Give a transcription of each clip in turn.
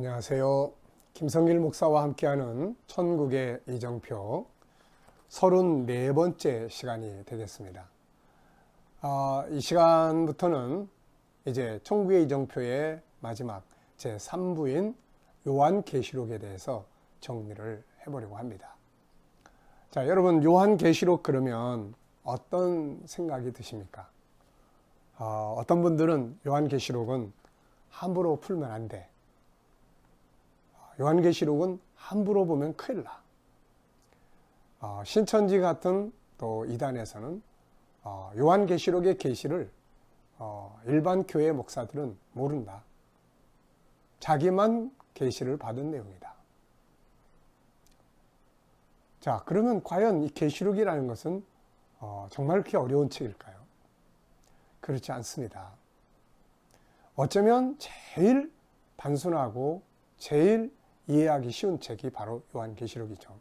안녕하세요. 김성길 목사와 함께하는 천국의 이정표 34번째 시간이 되겠습니다. 이 시간부터는 이제 천국의 이정표의 마지막 제3부인 요한계시록에 대해서 정리를 해보려고 합니다. 자, 여러분, 요한계시록 그러면 어떤 생각이 드십니까? 어떤 분들은 요한계시록은 함부로 풀면 안 돼. 요한계시록은 함부로 보면 큰일 나. 신천지 같은 또 이단에서는 요한계시록의 계시를 일반 교회 목사들은 모른다. 자기만 계시를 받은 내용이다. 자, 그러면 과연 이 계시록이라는 것은 정말 그렇게 어려운 책일까요? 그렇지 않습니다. 어쩌면 제일 단순하고 제일 이해하기 쉬운 책이 바로 요한계시록이죠.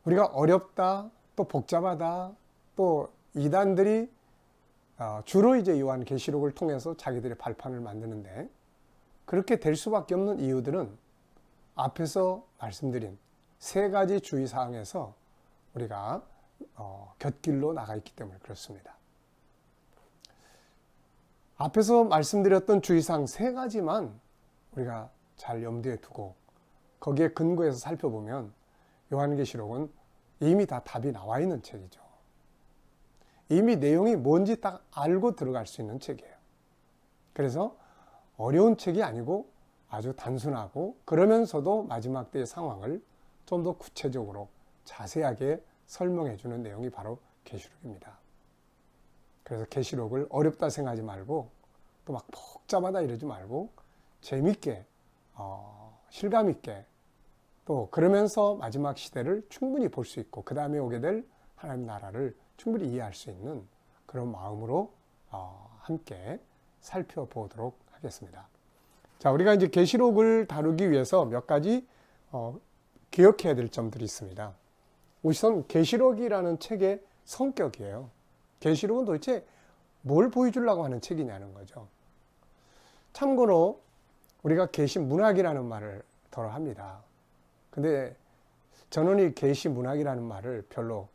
우리가 어렵다, 또 복잡하다, 또 이단들이 주로 이제 요한계시록을 통해서 자기들의 발판을 만드는데 그렇게 될 수밖에 없는 이유들은 앞에서 말씀드린 세 가지 주의사항에서 우리가 곁길로 나가 있기 때문에 그렇습니다. 앞에서 말씀드렸던 주의사항 세 가지만 우리가 잘 염두에 두고 거기에 근거해서 살펴보면 요한계시록은 이미 다 답이 나와 있는 책이죠. 이미 내용이 뭔지 딱 알고 들어갈 수 있는 책이에요. 그래서 어려운 책이 아니고 아주 단순하고 그러면서도 마지막 때의 상황을 좀 더 구체적으로 자세하게 설명해 주는 내용이 바로 계시록입니다. 그래서 계시록을 어렵다 생각하지 말고 또 막 복잡하다 이러지 말고 재밌게 실감 있게 또 그러면서 마지막 시대를 충분히 볼 수 있고 그 다음에 오게 될 하나님 나라를 충분히 이해할 수 있는 그런 마음으로 함께 살펴보도록 하겠습니다. 자, 우리가 이제 계시록을 다루기 위해서 몇 가지 기억해야 될 점들이 있습니다. 우선 계시록이라는 책의 성격이에요. 계시록은 도대체 뭘 보여주려고 하는 책이냐는 거죠. 참고로 우리가 계시문학이라는 말을 덜어 합니다. 근데 저는 이 계시문학이라는 말을 별로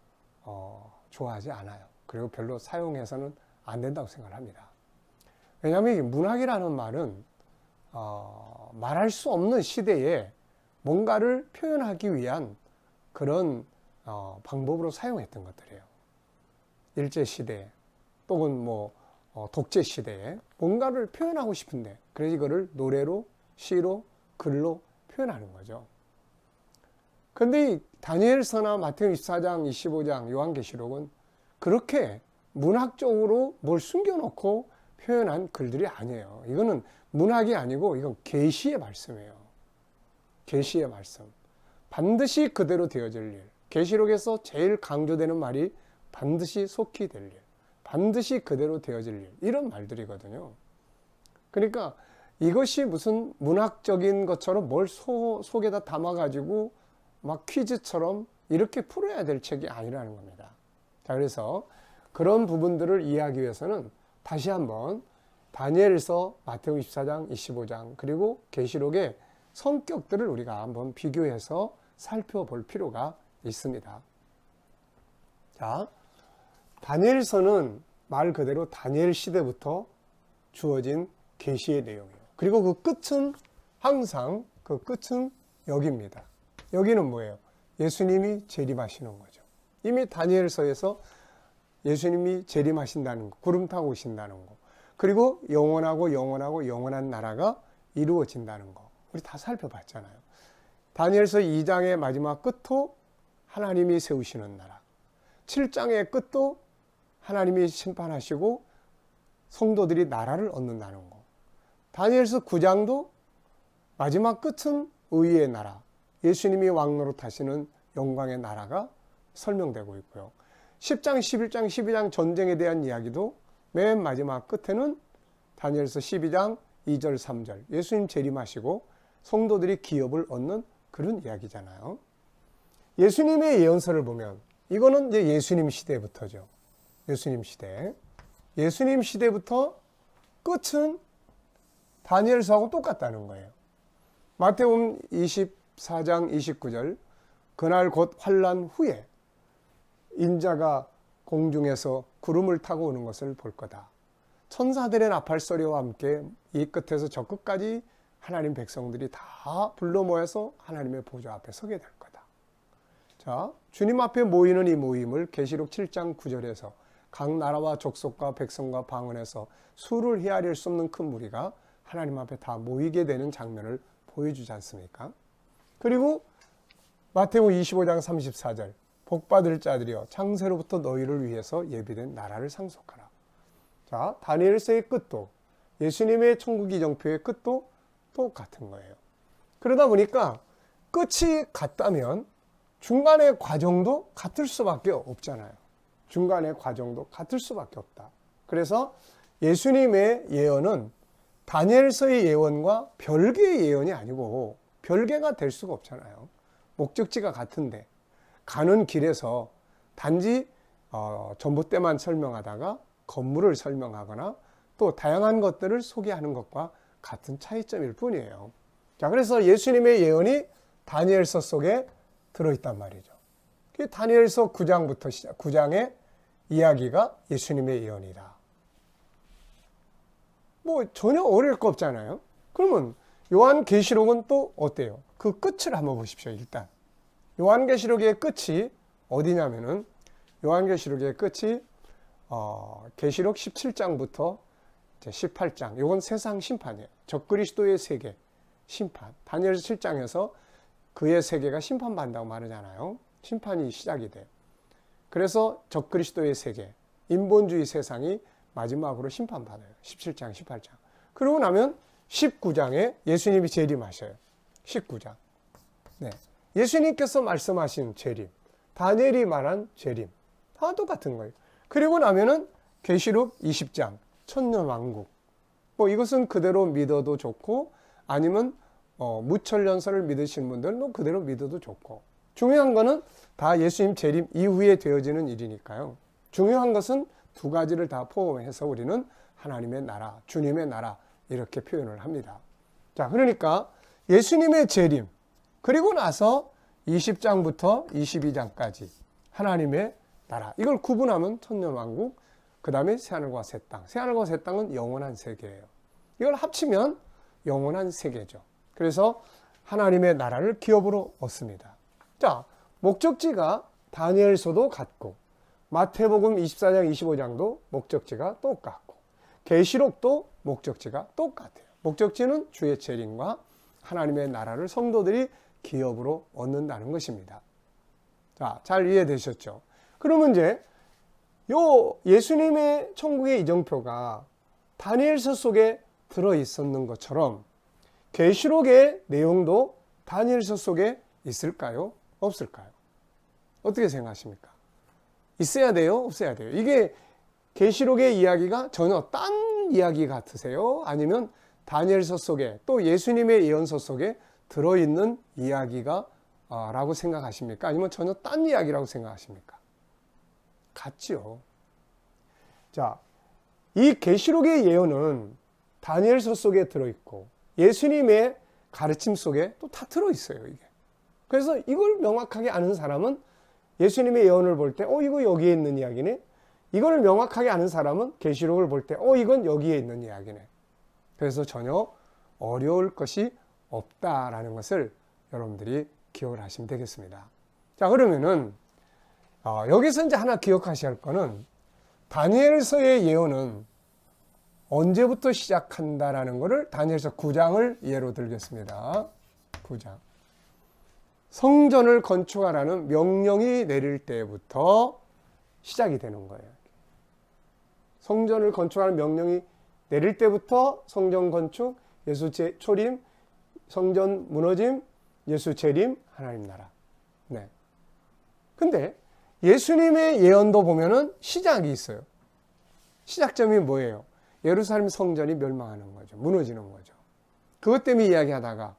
좋아하지 않아요. 그리고 별로 사용해서는 안 된다고 생각을 합니다. 왜냐하면 이 문학이라는 말은 말할 수 없는 시대에 뭔가를 표현하기 위한 그런 방법으로 사용했던 것들이에요. 일제시대 또는 독재 시대에 뭔가를 표현하고 싶은데 그래서 이거를 노래로, 시로, 글로 표현하는 거죠. 그런데 이 다니엘서나 마태복음 24장, 25장, 요한계시록은 그렇게 문학적으로 뭘 숨겨놓고 표현한 글들이 아니에요. 이거는 문학이 아니고 이건 계시의 말씀이에요. 계시의 말씀. 반드시 그대로 되어질 일. 계시록에서 제일 강조되는 말이 반드시 속히 될 일. 반드시 그대로 되어질 일. 이런 말들이거든요. 그러니까 이것이 무슨 문학적인 것처럼 뭘 속에다 담아가지고 막 퀴즈처럼 이렇게 풀어야 될 책이 아니라는 겁니다. 자, 그래서 그런 부분들을 이해하기 위해서는 다시 한번 다니엘서, 마태복음 24장, 25장 그리고 계시록의 성격들을 우리가 한번 비교해서 살펴볼 필요가 있습니다. 자, 다니엘서는 말 그대로 다니엘 시대부터 주어진 계시의 내용이에요. 그리고 그 끝은 항상 그 끝은 여기입니다. 여기는 뭐예요? 예수님이 재림하시는 거죠. 이미 다니엘서에서 예수님이 재림하신다는 거, 구름 타고 오신다는 거, 그리고 영원한 나라가 이루어진다는 거, 우리 다 살펴봤잖아요. 다니엘서 2장의 마지막 끝도 하나님이 세우시는 나라, 7장의 끝도 하나님이 심판하시고 성도들이 나라를 얻는다는 거, 다니엘서 9장도 마지막 끝은 의의 나라, 예수님이 왕노릇 하시는 영광의 나라가 설명되고 있고요. 10장, 11장, 12장 전쟁에 대한 이야기도 맨 마지막 끝에는 다니엘서 12장 2절, 3절 예수님 재림하시고 성도들이 기업을 얻는 그런 이야기잖아요. 예수님의 예언서를 보면 이거는 이제 예수님 시대부터죠. 예수님 시대. 예수님 시대부터 끝은 다니엘서하고 똑같다는 거예요. 마태복음 24장 29절 그날 곧 환난 후에 인자가 공중에서 구름을 타고 오는 것을 볼 거다. 천사들의 나팔 소리와 함께 이 끝에서 저 끝까지 하나님 백성들이 다 불러 모여서 하나님의 보좌 앞에 서게 될 거다. 자, 주님 앞에 모이는 이 모임을 계시록 7장 9절에서 각 나라와 족속과 백성과 방언에서 수를 헤아릴 수 없는 큰 무리가 하나님 앞에 다 모이게 되는 장면을 보여주지 않습니까? 그리고 마태복음 25장 34절 복받을 자들이여 창세로부터 너희를 위해서 예비된 나라를 상속하라. 자, 다니엘서의 끝도 예수님의 천국 이정표의 끝도 똑같은 거예요. 그러다 보니까 끝이 같다면 중간의 과정도 같을 수밖에 없잖아요. 중간의 과정도 같을 수밖에 없다. 그래서 예수님의 예언은 다니엘서의 예언과 별개의 예언이 아니고 별개가 될 수가 없잖아요. 목적지가 같은데 가는 길에서 단지 전봇대만 설명하다가 건물을 설명하거나 또 다양한 것들을 소개하는 것과 같은 차이점일 뿐이에요. 자, 그래서 예수님의 예언이 다니엘서 속에 들어있단 말이죠. 다니엘서 9장부터 시작, 9장의 이야기가 예수님의 예언이다. 뭐 전혀 어려울 거 없잖아요. 그러면 요한계시록은 또 어때요? 그 끝을 한번 보십시오. 일단 요한계시록의 끝이 어디냐면은 요한계시록의 끝이 계시록 17장부터 18장, 이건 세상 심판이에요. 적그리스도의 세계 심판. 다니엘서 7장에서 그의 세계가 심판받는다고 말하잖아요. 심판이 시작이 돼요. 그래서 적그리스도의 세계, 인본주의 세상이 마지막으로 심판받아요. 17장, 18장. 그러고 나면 19장에 예수님이 재림하셔요. 19장. 네. 예수님께서 말씀하신 재림, 다니엘이 말한 재림, 다 똑같은 거예요. 그리고 나면은 계시록 20장, 천년왕국. 뭐 이것은 그대로 믿어도 좋고, 아니면 무천년설을 믿으시는 분들은 그대로 믿어도 좋고. 중요한 거는 다 예수님 재림 이후에 되어지는 일이니까요. 중요한 것은 두 가지를 다 포함해서 우리는 하나님의 나라, 주님의 나라 이렇게 표현을 합니다. 자, 그러니까 예수님의 재림, 그리고 나서 20장부터 22장까지 하나님의 나라, 이걸 구분하면 천년왕국, 그 다음에 새하늘과 새 땅. 새하늘과 새 땅은 영원한 세계예요. 이걸 합치면 영원한 세계죠. 그래서 하나님의 나라를 기업으로 얻습니다. 자, 목적지가 다니엘서도 같고 마태복음 24장 25장도 목적지가 똑같고 계시록도 목적지가 똑같아요. 목적지는 주의 재림과 하나님의 나라를 성도들이 기업으로 얻는다는 것입니다. 자, 잘 이해되셨죠? 그러면 이제 예수님의 천국의 이정표가 다니엘서 속에 들어있었는 것처럼 계시록의 내용도 다니엘서 속에 있을까요? 없을까요? 어떻게 생각하십니까? 있어야 돼요? 없어야 돼요? 이게 계시록의 이야기가 전혀 딴 이야기 같으세요? 아니면 다니엘서 속에 또 예수님의 예언서 속에 들어있는 이야기가 라고 생각하십니까? 아니면 전혀 딴 이야기라고 생각하십니까? 같지요. 자, 이 계시록의 예언은 다니엘서 속에 들어있고 예수님의 가르침 속에 또 다 들어있어요. 이게. 그래서 이걸 명확하게 아는 사람은 예수님의 예언을 볼 때 이거 여기에 있는 이야기네. 이걸 명확하게 아는 사람은 계시록을 볼 때 이건 여기에 있는 이야기네. 그래서 전혀 어려울 것이 없다라는 것을 여러분들이 기억을 하시면 되겠습니다. 자, 그러면은 여기서 이제 하나 기억하셔야 할 거는 다니엘서의 예언은 언제부터 시작한다라는 것을 다니엘서 9장을 예로 들겠습니다. 9장. 성전을 건축하라는 명령이 내릴 때부터 시작이 되는 거예요. 성전을 건축하는 명령이 내릴 때부터 성전 건축, 예수 초림, 성전 무너짐, 예수 재림, 하나님 나라. 네. 근데 예수님의 예언도 보면은 시작이 있어요. 시작점이 뭐예요? 예루살렘 성전이 멸망하는 거죠. 무너지는 거죠. 그것 때문에 이야기하다가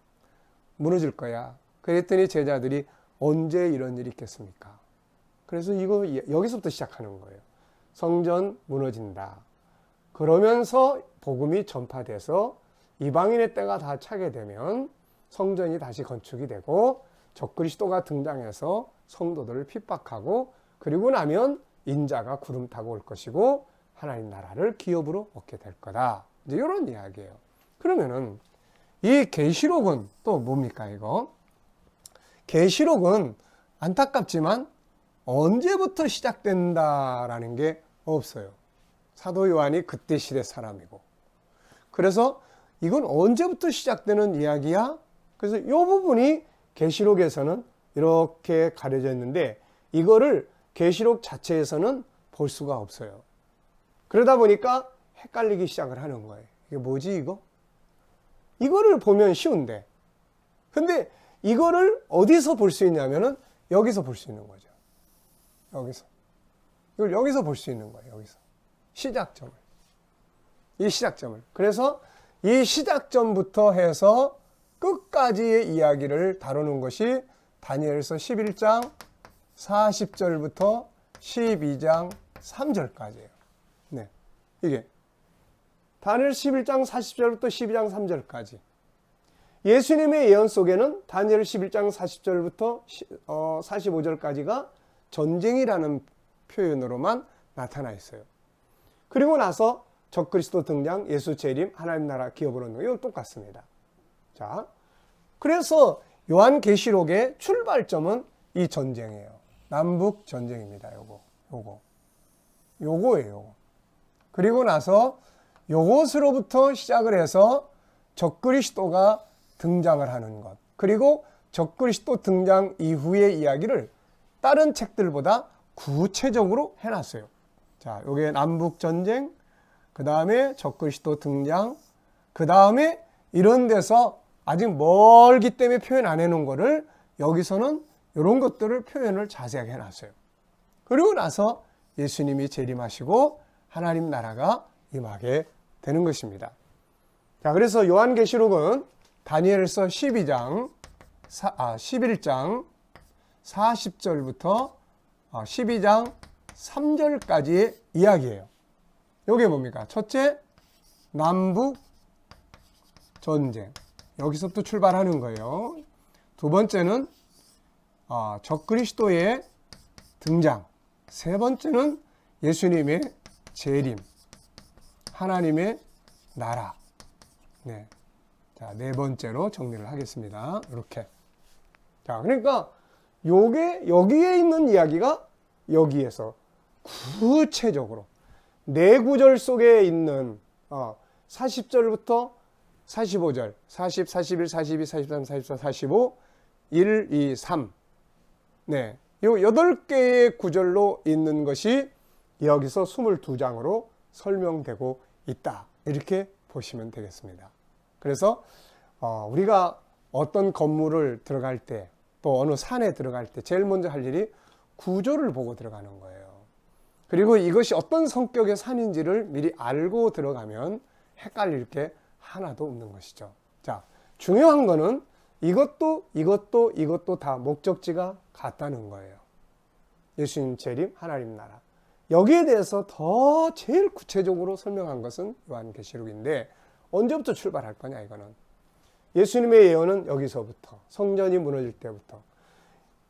무너질 거야. 그랬더니 제자들이 언제 이런 일이 있겠습니까? 그래서 이거 여기서부터 시작하는 거예요. 성전 무너진다. 그러면서 복음이 전파돼서 이방인의 때가 다 차게 되면 성전이 다시 건축이 되고 적그리스도가 등장해서 성도들을 핍박하고 그리고 나면 인자가 구름 타고 올 것이고 하나님 나라를 기업으로 얻게 될 거다. 이제 이런 이야기예요. 그러면은 이 계시록은 또 뭡니까 이거? 계시록은 안타깝지만 언제부터 시작된다라는 게 없어요. 사도 요한이 그때 시대 사람이고. 그래서 이건 언제부터 시작되는 이야기야? 그래서 이 부분이 계시록에서는 이렇게 가려져 있는데 이거를 계시록 자체에서는 볼 수가 없어요. 그러다 보니까 헷갈리기 시작을 하는 거예요. 이게 뭐지 이거? 이거를 보면 쉬운데. 근데 이거를 어디서 볼 수 있냐면은 여기서 볼 수 있는 거죠. 여기서. 이걸 여기서 볼 수 있는 거예요. 여기서. 시작점을. 이 시작점을. 그래서 이 시작점부터 해서 끝까지의 이야기를 다루는 것이 다니엘서 11장 40절부터 12장 3절까지예요. 네. 이게 다니엘 11장 40절부터 12장 3절까지. 예수님의 예언 속에는 다니엘 11장 40절부터 45절까지가 전쟁이라는 표현으로만 나타나 있어요. 그리고 나서 적그리스도 등장, 예수 재림, 하나님 나라 기업을 얻는 이건 똑같습니다. 자, 그래서 요한계시록의 출발점은 이 전쟁이에요. 남북 전쟁입니다. 요거예요. 그리고 나서 요것으로부터 시작을 해서 적그리스도가 등장을 하는 것. 그리고 적그리스도 등장 이후의 이야기를 다른 책들보다 구체적으로 해놨어요. 자, 요게 남북 전쟁, 그 다음에 적그리스도 등장, 그 다음에 이런 데서 아직 멀기 때문에 표현 안 해놓은 거를 여기서는 이런 것들을 표현을 자세하게 해놨어요. 그리고 나서 예수님이 재림하시고 하나님 나라가 임하게 되는 것입니다. 자, 그래서 요한계시록은 다니엘서 11장 40절부터 12장 3절까지의 이야기예요. 이게 뭡니까? 첫째, 남북 전쟁. 여기서부터 출발하는 거예요. 두 번째는 적그리스도의 등장. 세 번째는 예수님의 재림. 하나님의 나라. 네. 자, 네 번째로 정리를 하겠습니다. 이렇게. 자, 그러니까 여기에 있는 이야기가 여기에서 구체적으로 네 구절 속에 있는 40절부터 45절, 40, 41, 42, 43, 44, 45, 1, 2, 3. 네. 요 8개의 구절로 있는 것이 여기서 22장으로 설명되고 있다. 이렇게 보시면 되겠습니다. 그래서 우리가 어떤 건물을 들어갈 때, 또 어느 산에 들어갈 때 제일 먼저 할 일이 구조를 보고 들어가는 거예요. 그리고 이것이 어떤 성격의 산인지를 미리 알고 들어가면 헷갈릴 게 하나도 없는 것이죠. 자, 중요한 거는 이것도 다 목적지가 같다는 거예요. 예수님 재림, 하나님 나라. 여기에 대해서 더 제일 구체적으로 설명한 것은 요한계시록인데 언제부터 출발할 거냐 이거는. 예수님의 예언은 여기서부터, 성전이 무너질 때부터.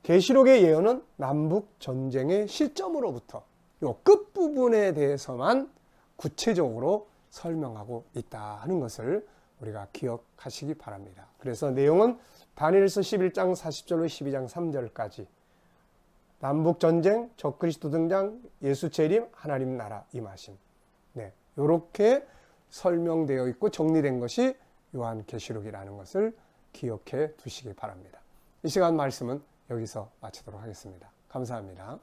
계시록의 예언은 남북 전쟁의 시점으로부터 이 끝부분에 대해서만 구체적으로 설명하고 있다 하는 것을 우리가 기억하시기 바랍니다. 그래서 내용은 다니엘서 11장 40절로 12장 3절까지 남북 전쟁, 적그리스도 등장, 예수 재림, 하나님 나라 임하심. 네, 이렇게 설명되어 있고 정리된 것이 요한계시록이라는 것을 기억해 두시기 바랍니다. 이 시간 말씀은 여기서 마치도록 하겠습니다. 감사합니다.